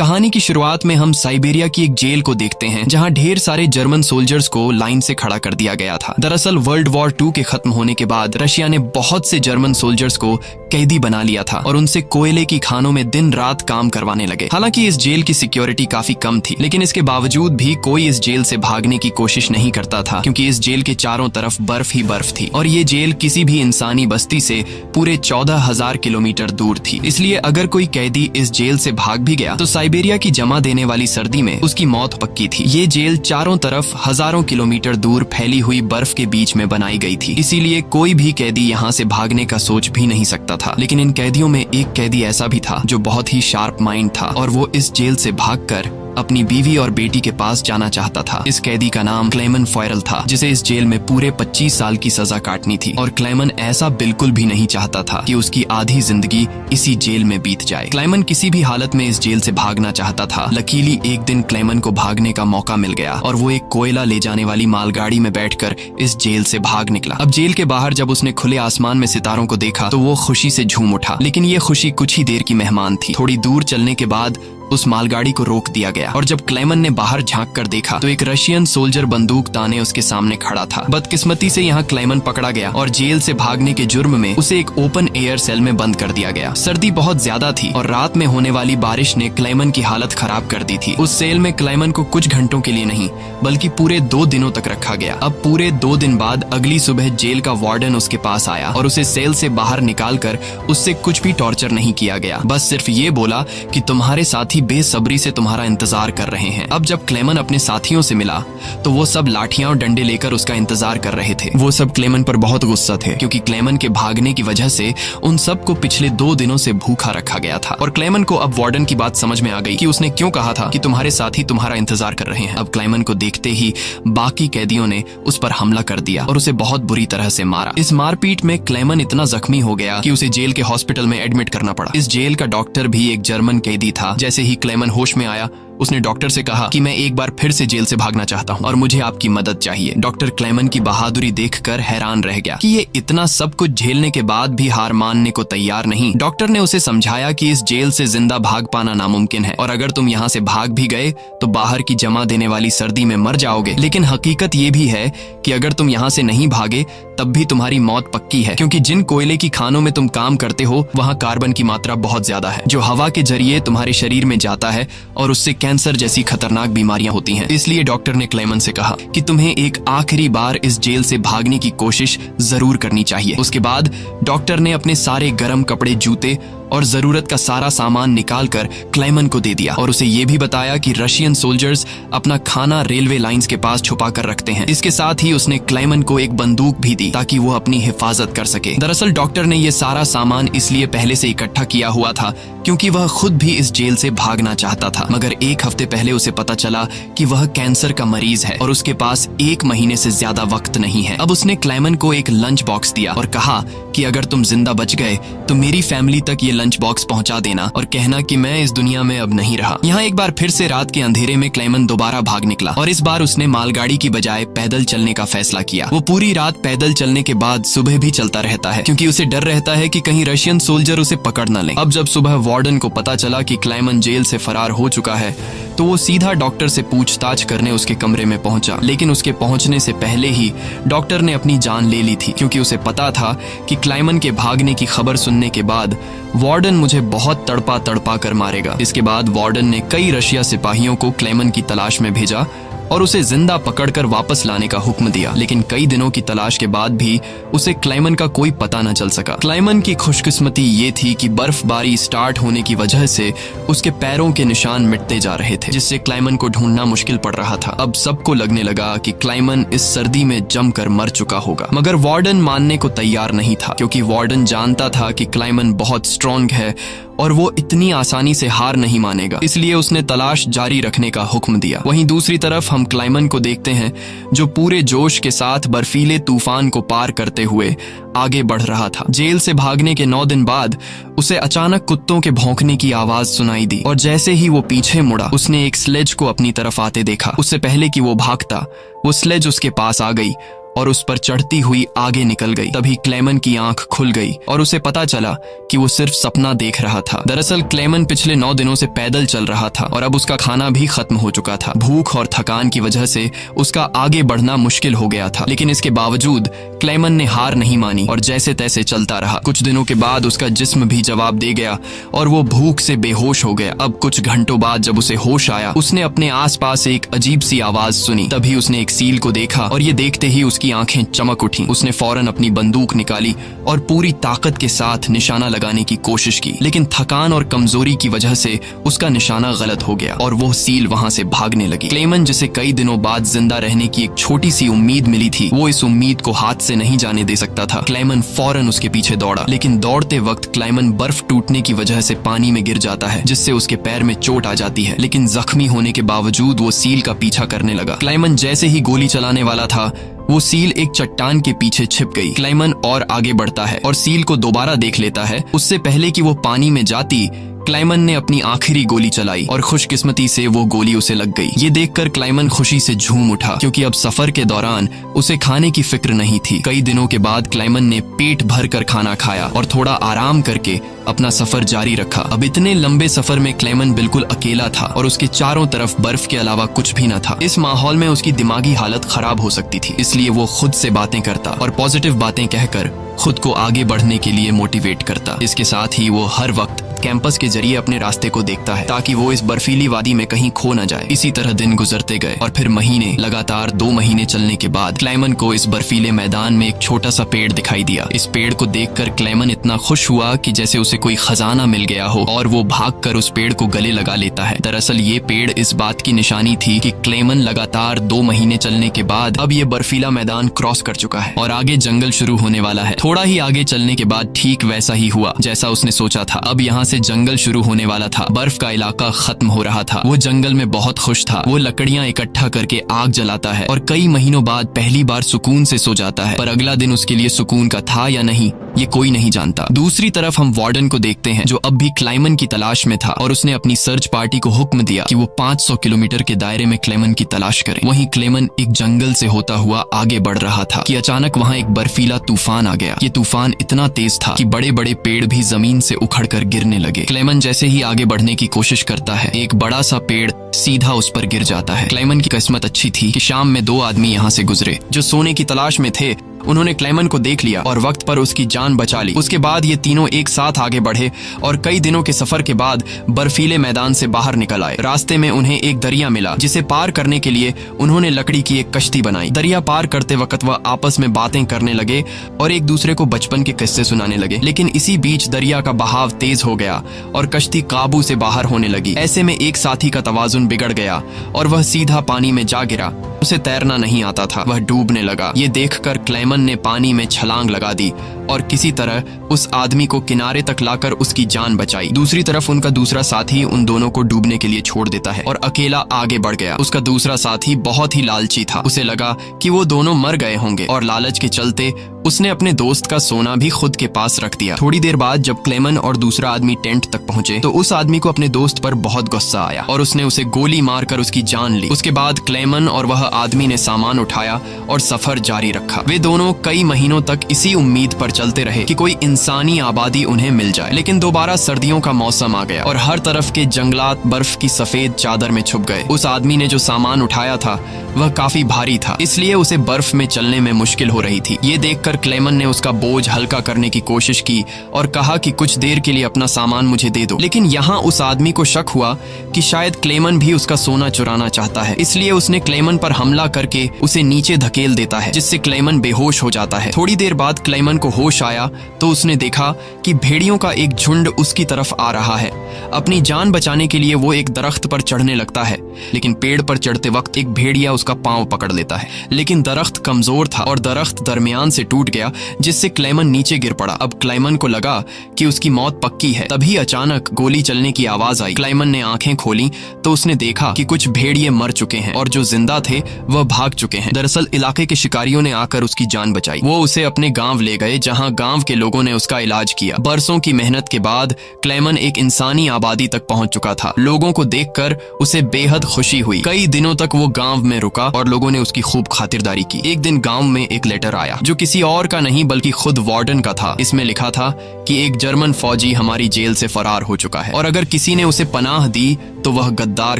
कहानी की शुरुआत में हम साइबेरिया की एक जेल को देखते हैं जहां ढेर सारे जर्मन सोल्जर्स को लाइन से खड़ा कर दिया गया था। दरअसल वर्ल्ड वॉर 2 के खत्म होने के बाद रशिया ने बहुत से जर्मन सोल्जर्स को कैदी बना लिया था और उनसे कोयले की खानों में दिन रात काम करवाने लगे। हालांकि इस जेल की सिक्योरिटी काफी कम थी, लेकिन इसके बावजूद भी कोई इस जेल से भागने की कोशिश नहीं करता था, क्योंकि इस जेल के चारों तरफ बर्फ ही बर्फ थी और ये जेल किसी भी इंसानी बस्ती से पूरे 14,000 किलोमीटर दूर थी। इसलिए अगर कोई कैदी इस जेल से भाग भी गया तो साइबेरिया की जमा देने वाली सर्दी में उसकी मौत पक्की थी। ये जेल चारों तरफ हजारों किलोमीटर दूर फैली हुई बर्फ के बीच में बनाई गई थी, इसीलिए कोई भी कैदी यहाँ से भागने का सोच भी नहीं सकता था। लेकिन इन कैदियों में एक कैदी ऐसा भी था जो बहुत ही शार्प माइंड था और वो इस जेल से भागकर अपनी बीवी और बेटी के पास जाना चाहता था। इस कैदी का नाम क्लेमन फॉयरल था, जिसे इस जेल में पूरे 25 साल की सजा काटनी थी और क्लेमन ऐसा बिल्कुल भी नहीं चाहता था कि उसकी आधी जिंदगी इसी जेल में बीत जाए। क्लेमन किसी भी हालत में इस जेल से भागना चाहता था। लकीली एक दिन क्लेमन को भागने का मौका मिल गया और वो एक कोयला ले जाने वाली मालगाड़ी में बैठकर इस जेल से भाग निकला। अब जेल के बाहर जब उसने खुले आसमान में सितारों को देखा तो वो खुशी से झूम उठा, लेकिन ये खुशी कुछ ही देर की मेहमान थी। थोड़ी दूर चलने के बाद उस मालगाड़ी को रोक दिया गया और जब क्लेमन ने बाहर झांक कर देखा तो एक रशियन सोल्जर बंदूक ताने उसके सामने खड़ा था। बदकिस्मती से यहाँ क्लेमन पकड़ा गया और जेल से भागने के जुर्म में उसे एक ओपन एयर सेल में बंद कर दिया गया। सर्दी बहुत ज्यादा थी और रात में होने वाली बारिश ने क्लेमन की हालत खराब कर दी थी। उस सेल में क्लेमन को कुछ घंटों के लिए नहीं बल्कि पूरे 2 दिनों तक रखा गया। अब पूरे 2 दिन बाद अगली सुबह जेल का वार्डन उसके पास आया और उसे सेल से बाहर निकालकर उससे कुछ भी टॉर्चर नहीं किया गया। बस सिर्फ ये बोला कि तुम्हारे साथी बेसब्री से तुम्हारा इंतजार कर रहे हैं। अब जब क्लेमन अपने साथियों से मिला तो वो सब लाठियां और डंडे लेकर उसका इंतजार कर रहे थे। वो सब क्लेमन पर बहुत गुस्सा थे, क्योंकि क्लेमन के भागने की वजह से उन सबको पिछले 2 दिनों से भूखा रखा गया था। और क्लेमन को अब वार्डन की बात समझ में आ गई कि उसने क्यों कहा था कि तुम्हारे साथी तुम्हारा इंतजार कर रहे हैं। अब क्लेमन को देखते ही बाकी कैदियों ने उस पर हमला कर दिया और उसे बहुत बुरी तरह से मारा। इस मारपीट में क्लेमन इतना जख्मी हो गया कि उसे जेल के हॉस्पिटल में एडमिट करना पड़ा। इस जेल का डॉक्टर भी एक जर्मन कैदी था। जैसे ही क्लेमन होश में आया उसने डॉक्टर से कहा कि मैं एक बार फिर से जेल से भागना चाहता हूं और मुझे आपकी मदद चाहिए। डॉक्टर क्लेमन की बहादुरी देखकर हैरान रह गया कि ये इतना सब कुछ झेलने के बाद भी हार मानने को तैयार नहीं। डॉक्टर ने उसे समझाया कि इस जेल से जिंदा भाग पाना नामुमकिन है और अगर तुम यहाँ से भाग भी गए तो बाहर की जमा देने वाली सर्दी में मर जाओगे। लेकिन हकीकत ये भी है कि अगर तुम यहाँ से नहीं भागे तब भी तुम्हारी मौत पक्की है, क्योंकि जिन कोयले की खानों में तुम काम करते हो वहाँ कार्बन की मात्रा बहुत ज्यादा है, जो हवा के जरिए तुम्हारे शरीर में जाता है और उससे कैंसर जैसी खतरनाक बीमारियां होती हैं। इसलिए डॉक्टर ने क्लेमन से कहा कि तुम्हें एक आखिरी बार इस जेल से भागने की कोशिश जरूर करनी चाहिए। उसके बाद डॉक्टर ने अपने सारे गर्म कपड़े, जूते और जरूरत का सारा सामान निकालकर क्लेमन को दे दिया और उसे ये भी बताया कि रशियन सोल्जर्स अपना खाना रेलवे लाइंस के पास छुपा कर रखते हैं। इसके साथ ही उसने क्लेमन को एक बंदूक भी दी ताकि वो अपनी हिफाजत कर सके। दरअसल डॉक्टर ने ये सारा सामान इसलिए पहले से इकट्ठा किया हुआ था क्योंकि वह खुद भी इस जेल से भागना चाहता था, मगर 1 हफ्ते पहले उसे पता चला कि वह कैंसर का मरीज है और उसके पास 1 महीने से ज्यादा वक्त नहीं है। अब उसने क्लेमन को एक लंच बॉक्स दिया और कहा कि अगर तुम जिंदा बच गए तो मेरी फैमिली तक ये लंच बॉक्स पहुंचा देना और कहना कि मैं इस दुनिया में अब नहीं रहा। यहाँ एक बार फिर से रात के अंधेरे में क्लेमन दोबारा भाग निकला और इस बार उसने मालगाड़ी की बजाय पैदल चलने का फैसला किया। वो पूरी रात पैदल चलने के बाद सुबह भी चलता रहता है, क्योंकि उसे डर रहता है कि कहीं रशियन सोल्जर उसे पकड़ न लें। अब जब सुबह वार्डन को पता चला कि क्लेमन जेल से फरार हो चुका है तो वो सीधा डॉक्टर से पूछताछ करने उसके कमरे में पहुंचा। लेकिन उसके पहुंचने से पहले ही डॉक्टर ने अपनी जान ले ली थी, क्योंकि उसे पता था कि क्लेमन के भागने की खबर सुनने के बाद वार्डन मुझे बहुत तड़पा तड़पा कर मारेगा। इसके बाद वार्डन ने कई रशिया सिपाहियों को क्लेमन की तलाश में भेजा और उसे जिंदा पकड़कर वापस लाने का हुक्म दिया। लेकिन कई दिनों की तलाश के बाद भी उसे क्लेमन का कोई पता न चल सका। क्लेमन की खुशकिस्मती ये थी कि बर्फबारी स्टार्ट होने की वजह से उसके पैरों के निशान मिटते जा रहे थे, जिससे क्लेमन को ढूंढना मुश्किल पड़ रहा था। अब सबको लगने लगा कि क्लेमन इस सर्दी में जमकर मर चुका होगा, मगर वार्डन मानने को तैयार नहीं था, क्योंकि वार्डन जानता था कि क्लेमन बहुत स्ट्रॉन्ग है और वो इतनी आसानी से हार नहीं मानेगा। इसलिए उसने तलाश जारी रखने का हुक्म दिया। वहीं दूसरी तरफ हम क्लेमन को देखते हैं जो पूरे जोश के साथ बर्फीले तूफान को पार करते हुए आगे बढ़ रहा था। जेल से भागने के 9 दिन बाद उसे अचानक कुत्तों के भौंकने की आवाज सुनाई दी और जैसे ही वो पीछे मुड़ा उसने एक स्लेज को अपनी तरफ आते देखा। उससे पहले कि वो भागता वो स्लेज उसके पास आ गई और उस पर चढ़ती हुई आगे निकल गई। तभी क्लेमन की आंख खुल गई और उसे पता चला कि वो सिर्फ सपना देख रहा था। दरअसल क्लेमन पिछले 9 दिनों से पैदल चल रहा था और अब उसका खाना भी खत्म हो चुका था। भूख और थकान की वजह से उसका आगे बढ़ना मुश्किल हो गया था, लेकिन इसके बावजूद क्लेमन ने हार नहीं मानी और जैसे तैसे चलता रहा। कुछ दिनों के बाद उसका जिस्म भी जवाब दे गया और वो भूख से बेहोश हो गया। अब कुछ घंटों बाद जब उसे होश आया, उसने अपने आसपास एक अजीब सी आवाज सुनी। तभी उसने एक सील को देखा और ये देखते ही उसकी आंखें चमक उठी। उसने फौरन अपनी बंदूक निकाली और पूरी ताकत के साथ निशाना लगाने की कोशिश की, लेकिन थकान और कमजोरी की वजह से उसका निशाना गलत हो गया और वो सील वहां से भागने लगी। क्लेमन, जिसे कई दिनों बाद जिंदा रहने की एक छोटी सी उम्मीद मिली थी, वो इस उम्मीद को हाथ से नहीं जाने दे सकता था। क्लेमन फौरन उसके पीछे दौड़ा, लेकिन दौड़ते वक्त क्लेमन बर्फ टूटने की वजह से पानी में गिर जाता है, जिससे उसके पैर में चोट आ जाती है। लेकिन जख्मी होने के बावजूद वो सील का पीछा करने लगा। क्लेमन जैसे ही गोली चलाने वाला था, वो सील एक चट्टान के पीछे छिप गई। क्लेमन और आगे बढ़ता है और सील को दोबारा देख लेता है। उससे पहले कि वो पानी में जाती, क्लेमन ने अपनी आखिरी गोली चलाई और खुशकिस्मती से वो गोली उसे लग गई। ये देखकर क्लेमन खुशी से झूम उठा, क्योंकि अब सफर के दौरान उसे खाने की फिक्र नहीं थी। कई दिनों के बाद क्लेमन ने पेट भर कर खाना खाया और थोड़ा आराम करके अपना सफर जारी रखा। अब इतने लंबे सफर में क्लेमन बिल्कुल अकेला था और उसके चारों तरफ बर्फ के अलावा कुछ भी न था। इस माहौल में उसकी दिमागी हालत खराब हो सकती थी, इसलिए वो खुद से बातें करता और पॉजिटिव बातें कहकर खुद को आगे बढ़ने के लिए मोटिवेट करता। इसके साथ ही वो हर वक्त कैंपस के जरिए अपने रास्ते को देखता है, ताकि वो इस बर्फीली वादी में कहीं खो न जाए। इसी तरह दिन गुजरते गए और फिर महीने, लगातार 2 महीने चलने के बाद क्लेमन को इस बर्फीले मैदान में एक छोटा सा पेड़ दिखाई दिया। इस पेड़ को देखकर क्लेमन इतना खुश हुआ कि जैसे उसे कोई खजाना मिल गया हो और वो भागकर उस पेड़ को गले लगा लेता है। दरअसल ये पेड़ इस बात की निशानी थी कि क्लेमन लगातार 2 महीने चलने के बाद अब ये बर्फीला मैदान क्रॉस कर चुका है और आगे जंगल शुरू होने वाला है। थोड़ा ही आगे चलने के बाद ठीक वैसा ही हुआ जैसा उसने सोचा था। अब यहाँ से जंगल शुरू होने वाला था। बर्फ का इलाका खत्म हो रहा था। वो जंगल में बहुत खुश था। वो लकड़ियां इकट्ठा करके आग जलाता है और कई महीनों बाद पहली बार सुकून से सो जाता है। पर अगला दिन उसके लिए सुकून का था या नहीं, ये कोई नहीं जानता। दूसरी तरफ हम वार्डन को देखते हैं, जो अब भी क्लेमन की तलाश में था और उसने अपनी सर्च पार्टी को हुक्म दिया कि वो 500 किलोमीटर के दायरे में क्लेमन की तलाश करें। वहीं क्लेमन एक जंगल से होता हुआ आगे बढ़ रहा था कि अचानक वहां एक बर्फीला तूफान आ गया। ये तूफान इतना तेज था कि बड़े बड़े पेड़ भी जमीन से उखड़कर गिरने लगे। क्लेमन जैसे ही आगे बढ़ने की कोशिश करता है, एक बड़ा सा पेड़ सीधा उस पर गिर जाता है। क्लेमन की किस्मत अच्छी थी कि शाम में 2 आदमी यहाँ से गुजरे जो सोने की तलाश में थे। उन्होंने क्लेमन को देख लिया और वक्त पर उसकी जान बचा ली। उसके बाद ये तीनों एक साथ आगे बढ़े और कई दिनों के सफर के बाद बर्फीले मैदान से बाहर निकल आए। रास्ते में उन्हें एक दरिया मिला, जिसे पार करने के लिए उन्होंने लकड़ी की एक कश्ती बनाई। दरिया पार करते वक्त वह आपस में बातें करने लगे और एक दूसरे को बचपन के किस्से सुनाने लगे। लेकिन इसी बीच दरिया का बहाव तेज हो गया और कश्ती काबू से बाहर होने लगी। ऐसे में एक साथी का तवाजुन बिगड़ गया और वह सीधा पानी में जा गिरा। उसे तैरना नहीं आता था, वह डूबने लगा। ये देखकर क्लेमन ने पानी में छलांग लगा दी और किसी तरह उस आदमी को किनारे तक लाकर उसकी जान बचाई। दूसरी तरफ उनका दूसरा साथी उन दोनों को डूबने के लिए छोड़ देता है और अकेला आगे बढ़ गया। उसका दूसरा साथी बहुत ही लालची था। उसे लगा कि वो दोनों मर गए होंगे और लालच के चलते उसने अपने दोस्त का सोना भी खुद के पास रख दिया। थोड़ी देर बाद जब क्लेमन और दूसरा आदमी टेंट तक पहुंचे तो उस आदमी को अपने दोस्त पर बहुत गुस्सा आया और उसने उसे गोली मारकर उसकी जान ली। उसके बाद क्लेमन और वह आदमी ने सामान उठाया और सफर जारी रखा। वे दोनों कई महीनों तक इसी उम्मीद पर चलते रहे कि कोई इंसानी आबादी उन्हें मिल जाए। लेकिन दोबारा सर्दियों का मौसम आ गया और हर तरफ के जंगलात बर्फ की सफेद चादर में छुप गए। उस आदमी ने जो सामान उठाया था वह काफी भारी था, इसलिए उसे बर्फ में चलने में मुश्किल हो रही थी। ये देखकर क्लेमन ने उसका बोझ हल्का करने की कोशिश की और कहा कि कुछ देर के लिए अपना सामान मुझे दे दो। लेकिन यहाँ उस आदमी को शक हुआ कि शायद क्लेमन भी उसका सोना चुराना चाहता है, इसलिए उसने क्लेमन पर हमला करके उसे नीचे धकेल देता है, जिससे क्लेमन बेहोश हो जाता है। थोड़ी देर बाद क्लेमन को होश आया तो उसने देखा कि भेड़ियों का एक झुंड उसकी तरफ आ रहा है। अपनी जान बचाने के लिए वो एक दरख्त पर चढ़ने लगता है, लेकिन पेड़ पर चढ़ते वक्त एक भेड़िया उसका पांव पकड़ लेता है। लेकिन दरख्त कमजोर था और दरख्त दरमियान से टूट गया, जिससे क्लेमन नीचे गिर पड़ा। अब क्लेमन को लगा कि उसकी मौत पक्की है। तभी अचानक गोली चलने की आवाज आई। क्लेमन ने आंखें खोली तो उसने देखा कि कुछ भेड़िए मर चुके हैं और जो जिंदा थे वह भाग चुके हैं। दरअसल इलाके के शिकारियों ने आकर उसकी जान बचाई। वो उसे अपने गांव ले गए, जहां गांव के लोगों ने उसका इलाज किया। बरसों की मेहनत के बाद क्लेमन एक इंसानी आबादी तक पहुंच चुका था। लोगों को देखकर उसे बेहद खुशी हुई। कई दिनों तक वो गांव में रुका रुका और लोगों ने उसकी खूब खातिरदारी की। एक दिन गांव में एक लेटर आया जो किसी और का नहीं बल्कि खुद वार्डन का था। इसमें लिखा था कि एक जर्मन फौजी हमारी जेल से फरार हो चुका है और अगर किसी ने उसे पनाह दी तो वह गद्दार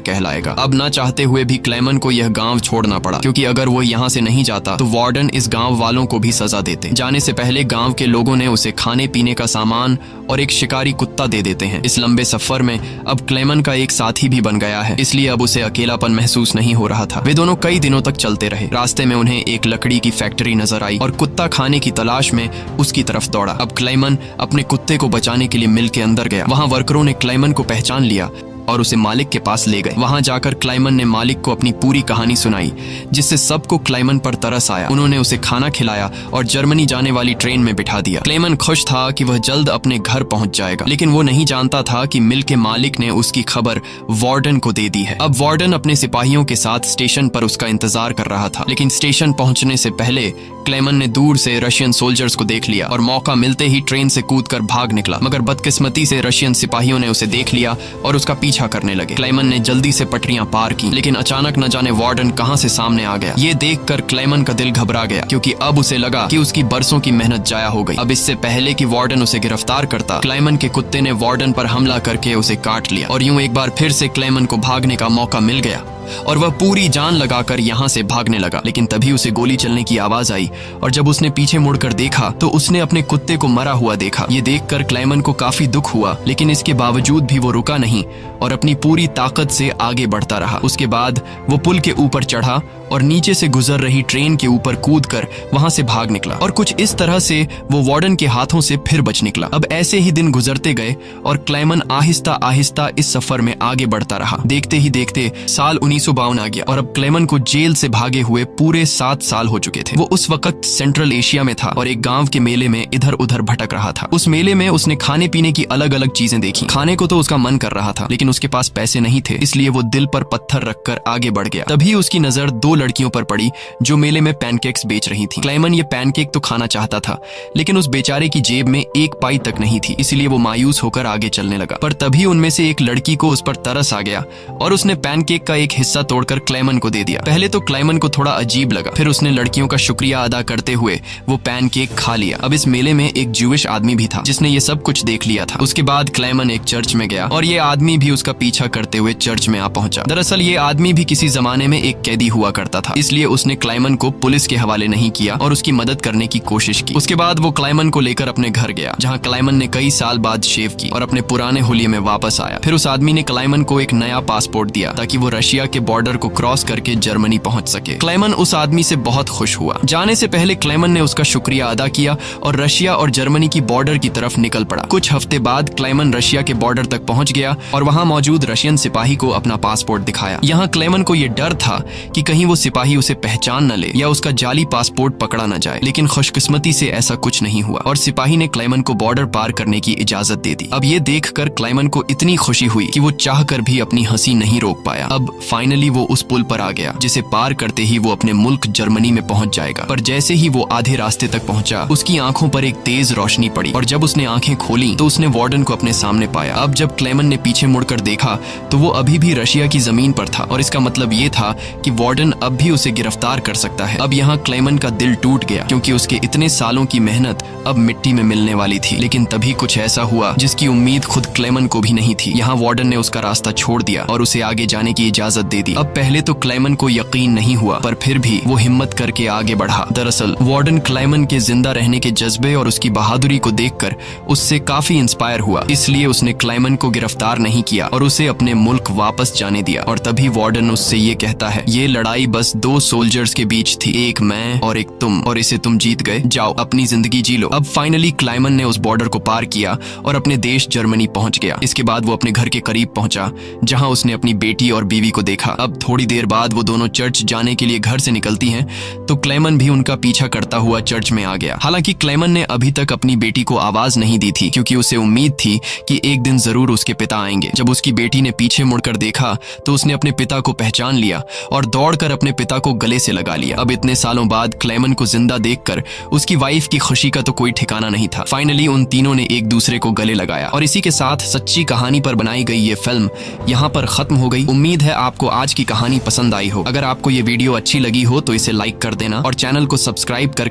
कहलाएगा। अब ना चाहते हुए भी क्लेमन को यह गांव छोड़ना पड़ा, क्योंकि अगर वो यहाँ से नहीं जाता तो वार्डन इस गांव वालों को भी सजा देते। जाने से पहले गांव के लोगों ने उसे खाने पीने का सामान और एक शिकारी कुत्ता दे देते हैं। इस लंबे सफर में अब क्लेमन का एक साथी भी बन गया है, इसलिए अब उसे अकेलापन महसूस नहीं हो रहा था। वे दोनों कई दिनों तक चलते रहे। रास्ते में उन्हें एक लकड़ी की फैक्ट्री नजर आई और कुत्ता खाने की तलाश में उसकी तरफ दौड़ा। अब क्लेमन अपने कुत्ते को बचाने के लिए मिल के अंदर गया। वहां वर्करों ने क्लेमन को पहचान लिया और उसे मालिक के पास ले गए। वहां जाकर क्लेमन ने मालिक को अपनी पूरी कहानी सुनाई, जिससे सबको क्लेमन पर तरस आया। उन्होंने उसे खाना खिलाया और जर्मनी जाने वाली ट्रेन में बिठा दिया। क्लेमन खुश था कि वह जल्द अपने घर पहुंच जाएगा, लेकिन वो नहीं जानता था कि मिल के मालिक ने उसकी खबर वार्डन को दे दी है। अब वार्डन अपने सिपाहियों के साथ स्टेशन पर उसका इंतजार कर रहा था, लेकिन स्टेशन पहुंचने से पहले क्लेमन ने दूर से रशियन सोल्जर्स को देख लिया और मौका मिलते ही ट्रेन से कूदकर भाग निकला। मगर बदकिस्मती से रशियन सिपाहियों ने उसे देख लिया और उसका पीछा करने लगे। क्लेमन ने जल्दी से पटरियां पार की, लेकिन अचानक न जाने वार्डन कहां से सामने आ गया। ये देखकर क्लेमन का दिल घबरा गया, क्योंकि अब उसे लगा कि उसकी बरसों की मेहनत जाया हो गई। अब इससे पहले कि वार्डन उसे गिरफ्तार करता, क्लेमन के कुत्ते ने वार्डन पर हमला करके उसे काट लिया और यूं एक बार फिर से क्लेमन को भागने का मौका मिल गया और वह पूरी जान लगाकर यहाँ से भागने लगा। लेकिन तभी उसे गोली चलने की आवाज आई और जब उसने पीछे मुड़कर देखा तो उसने अपने कुत्ते को मरा हुआ देखा। ये देखकर क्लेमन को काफी दुख हुआ, लेकिन इसके बावजूद भी वो रुका नहीं और अपनी पूरी ताकत से आगे बढ़ता रहा। उसके बाद वो पुल के ऊपर चढ़ा और नीचे से गुजर रही ट्रेन के ऊपर कूदकर वहां से भाग निकला और कुछ इस तरह से वो वार्डन के हाथों से फिर बच निकला। अब ऐसे ही दिन गुजरते गए और क्लेमन आहिस्ता आहिस्ता इस सफर में आगे बढ़ता रहा। देखते ही देखते साल 1952 आ गया और अब क्लेमन को जेल से भागे हुए पूरे 7 साल हो चुके थे। वो उस वक्त सेंट्रल एशिया में था और एक गांव के मेले में इधर उधर भटक रहा था। उस मेले में उसने खाने पीने की अलग अलग चीजें देखी। खाने को तो उसका मन कर रहा था, लेकिन उसके पास पैसे नहीं थे, इसलिए वो दिल पर पत्थर रखकर आगे बढ़ गया। तभी उसकी नजर 2 लड़कियों पर पड़ी जो मेले में पैनकेक्स बेच रही थी। क्लेमन ये पैनकेक तो खाना चाहता था, लेकिन उस बेचारे की जेब में 1 पाई तक नहीं थी, इसलिए वो मायूस होकर आगे चलने लगा। पर तभी उनमें से एक लड़की को उस पर तरस आ गया और उसने पैनकेक का एक हिस्सा तोड़कर क्लेमन को दे दिया। पहले तो क्लेमन को थोड़ा अजीब लगा, फिर उसने लड़कियों का शुक्रिया अदा करते हुए वो पैनकेक खा लिया। अब इस मेले में एक ज्यूइश आदमी भी था जिसने ये सब कुछ देख लिया था। उसके बाद क्लेमन एक चर्च में गया और ये आदमी भी उसका पीछा करते हुए चर्च में आ पहुंचा। दरअसल ये आदमी भी किसी जमाने में एक कैदी हुआ करता था, इसलिए उसने क्लेमन को पुलिस के हवाले नहीं किया और उसकी मदद करने की कोशिश की। उसके बाद वो क्लेमन को लेकर अपने घर गया, जहाँ क्लेमन ने कई साल बाद शेव की और अपने पुराने हुलिये में वापस आया। फिर उस आदमी ने क्लेमन को एक नया पासपोर्ट दिया ताकि वो रशिया के बॉर्डर को क्रॉस करके जर्मनी पहुंच सके। क्लेमन उस आदमी से बहुत खुश हुआ। जाने से पहले क्लेमन ने उसका शुक्रिया अदा किया और रशिया और जर्मनी की बॉर्डर की तरफ निकल पड़ा। कुछ हफ्ते बाद क्लेमन रशिया के बॉर्डर तक पहुंच गया और वहां मौजूद रशियन सिपाही को अपना पासपोर्ट दिखाया। यहाँ क्लेमन को यह डर था कि कहीं वो सिपाही उसे पहचान न ले या उसका जाली पासपोर्ट पकड़ा न जाए, लेकिन खुशकिस्मती से ऐसा कुछ नहीं हुआ और सिपाही ने क्लेमन को बॉर्डर पार करने की इजाजत दे दी। अब ये देखकर क्लेमन को इतनी खुशी हुई कि वो चाहकर भी अपनी हंसी नहीं रोक पाया। अब फाइनली वो उस पुल पर आ गया जिसे पार करते ही वो अपने मुल्क जर्मनी में पहुंच जाएगा। पर जैसे ही वो आधे रास्ते तक पहुंचा, उसकी आंखों पर एक तेज रोशनी पड़ी और जब उसने आंखें खोली तो उसने वार्डन को अपने सामने पाया। अब जब क्लेमन ने पीछे मुड़कर देखा तो वो अभी भी रशिया की जमीन पर था और इसका मतलब ये था कि वार्डन अब भी उसे गिरफ्तार कर सकता है। अब यहाँ क्लेमन का दिल टूट गया, क्योंकि उसके इतने सालों की मेहनत अब मिट्टी में मिलने वाली थी। लेकिन तभी कुछ ऐसा हुआ जिसकी उम्मीद खुद क्लेमन को भी नहीं थी। यहाँ वार्डन ने उसका रास्ता छोड़ दिया और उसे आगे जाने की इजाजत दे दी। अब पहले तो क्लेमन को यकीन नहीं हुआ, पर फिर भी वो हिम्मत करके आगे बढ़ा। दरअसल वार्डन क्लेमन के जिंदा रहने के जज्बे और उसकी बहादुरी को देखकर उससे काफी इंस्पायर हुआ, इसलिए उसने क्लेमन को गिरफ्तार नहीं किया और उसे अपने मुल्क वापस जाने दिया। और तभी वार्डन उससे ये कहता है, ये लड़ाई बस 2 सोल्जर्स के बीच थी, एक मैं और एक तुम, और इसे तुम जीत गए। जाओ अपनी जिंदगी जी लो। अब फाइनली क्लेमन ने उस बॉर्डर को पार किया और अपने देश जर्मनी पहुंच गया। इसके बाद वो अपने घर के करीब पहुंचा, जहां उसने अपनी बेटी और बीवी को देखा। अब थोड़ी देर बाद वो दोनों चर्च जाने के लिए घर से निकलती हैं, तो क्लेमन भी उनका पीछा करता हुआ चर्च में आ गया। हालांकि क्लेमन ने अभी तक अपनी बेटी को आवाज नहीं दी थी, क्योंकि उसे उम्मीद थी कि एक दिन जरूर उसके पिता आएंगे। जब उसकी बेटी ने पीछे मुड़कर देखा तो उसने अपने पिता को पहचान लिया और दौड़कर अपने पिता को गले से लगा लिया। अब इतने सालों बाद क्लेमन को जिंदा देखकर उसकी वाइफ की खुशी का तो कोई ठिकाना नहीं था। फाइनली उन तीनों ने एक दूसरे को गले लगाया और इसी के साथ सच्ची कहानी पर बनाई गई ये फिल्म यहाँ पर खत्म हो गई। उम्मीद है आपको आज की कहानी पसंद आई हो। अगर आपको ये वीडियो अच्छी लगी हो तो इसे लाइक कर देना और चैनल को सब्सक्राइब कर